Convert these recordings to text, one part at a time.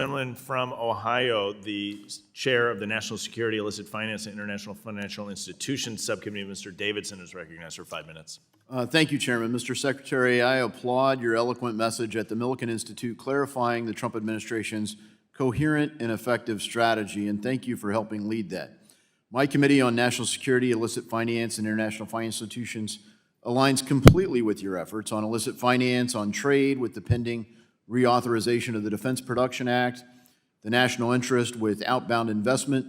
Gentleman from Ohio, the chair of the National Security, Illicit Finance, and International Financial Institutions Subcommittee, Mr. Davidson, is recognized for 5 minutes. Thank you, Chairman. Mr. Secretary, I applaud your eloquent message at the Millikan Institute clarifying the Trump administration's coherent and effective strategy, and thank you for helping lead that. My Committee on National Security, Illicit Finance, and International Financial Institutions aligns completely with your efforts on illicit finance, on trade with the pending reauthorization of the Defense Production Act, the national interest with outbound investment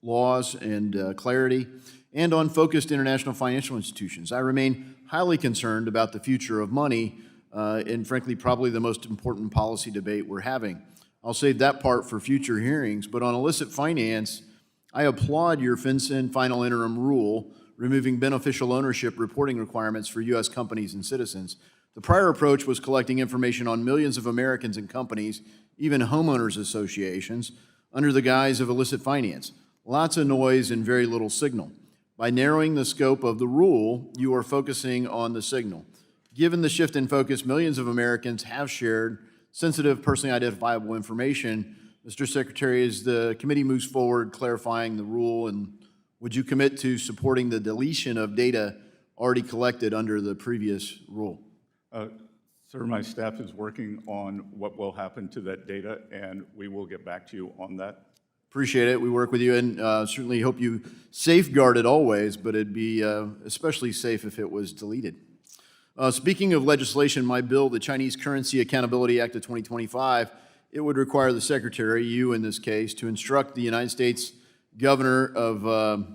laws and clarity, and on focused international financial institutions. I remain highly concerned about the future of money and, frankly, probably the most important policy debate we're having. I'll save that part for future hearings, but on illicit finance, I applaud your FinCEN final interim rule removing beneficial ownership reporting requirements for U.S. companies and citizens. The prior approach was collecting information on millions of Americans and companies, even homeowners associations, under the guise of illicit finance. Lots of noise and very little signal. By narrowing the scope of the rule, you are focusing on the signal. Given the shift in focus, millions of Americans have shared sensitive, personally identifiable information. Mr. Secretary, as the committee moves forward clarifying the rule, and would you commit to supporting the deletion of data already collected under the previous rule? Sir, my staff is working on what will happen to that data, and we will get back to you on that. Appreciate it. We work with you, and certainly hope you safeguard it always, but it'd be especially safe if it was deleted. Speaking of legislation, my bill, the Chinese Currency Accountability Act of 2025, it would require the Secretary, you in this case, to instruct the United States Governor of the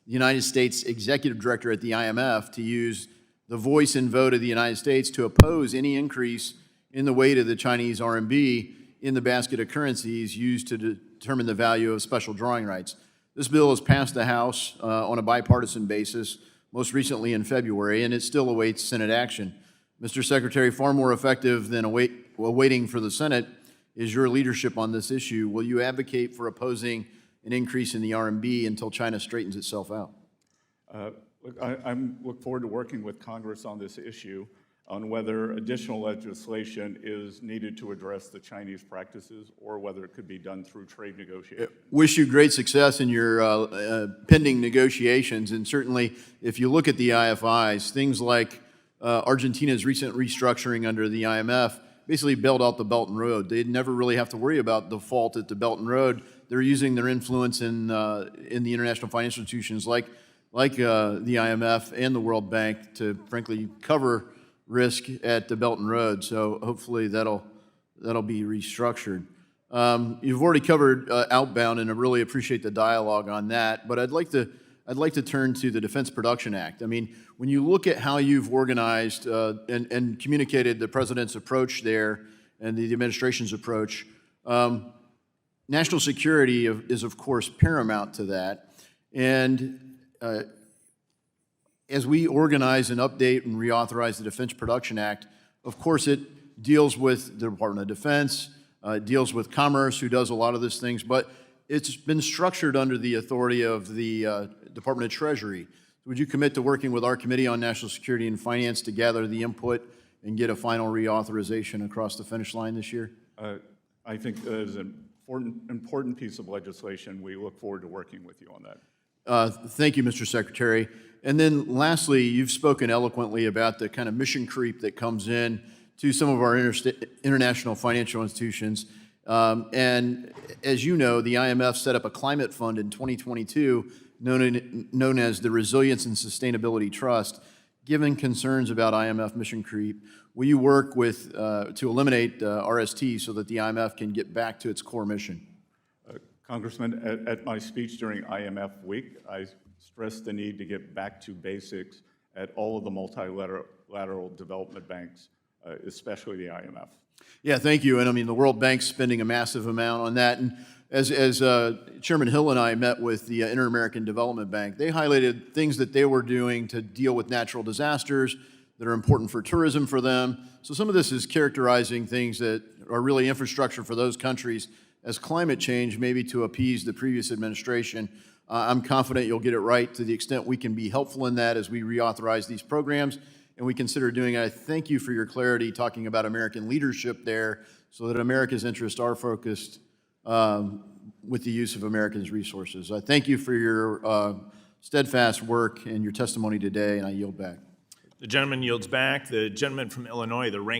United States Executive Director at the IMF to use the voice and vote of the United States to oppose any increase in the weight of the Chinese RMB in the basket of currencies used to determine the value of special drawing rights. This bill has passed the House on a bipartisan basis, most recently in February, and it still awaits Senate action. Mr. Secretary, far more effective than waiting for the Senate is your leadership on this issue. Will you advocate for opposing an increase in the RMB until China straightens itself out? I look forward to working with Congress on this issue, on whether additional legislation is needed to address the Chinese practices or whether it could be done through trade negotiations. Wish you great success in your pending negotiations, and certainly if you look at the IFIs, things like Argentina's recent restructuring under the IMF basically bailed out the Belt and Road. They'd never really have to worry about default at the Belt and Road. They're using their influence in the international financial institutions like the IMF and the World Bank to, frankly, cover risk at the Belt and Road. So hopefully that'll be restructured. You've already covered outbound, and I really appreciate the dialogue on that. But I'd like to turn to the Defense Production Act. I mean, when you look at how you've organized and communicated the president's approach there and the administration's approach, national security is, of course, paramount to that. And as we organize and update and reauthorize the Defense Production Act, of course it deals with the Department of Defense, it deals with Commerce, who does a lot of these things, but it's been structured under the authority of the Department of Treasury. Would you commit to working with our Committee on National Security and Finance to gather the input and get a final reauthorization across the finish line this year? I think that is an important piece of legislation. We look forward to working with you on that. Thank you, Mr. Secretary. And then lastly, you've spoken eloquently about the kind of mission creep that comes in to some of our international financial institutions. And as you know, the IMF set up a climate fund in 2022 known as the Resilience and Sustainability Trust. Given concerns about IMF mission creep, will you work with to eliminate RST so that the IMF can get back to its core mission? Congressman, at my speech during IMF Week, I stressed the need to get back to basics at all of the multilateral development banks, especially the IMF. Yeah, thank you. And I mean, the World Bank's spending a massive amount on that. And as Chairman Hill and I met with the Inter-American Development Bank, they highlighted things that they were doing to deal with natural disasters that are important for tourism for them. So some of this is characterizing things that are really infrastructure for those countries as climate change, maybe to appease the previous administration. I'm confident you'll get it right to the extent we can be helpful in that as we reauthorize these programs, and we consider doing it. I thank you for your clarity talking about American leadership there so that America's interests are focused with the use of Americans' resources. I thank you for your steadfast work and your testimony today, and I yield back. The gentleman yields back. The gentleman from Illinois, the ranking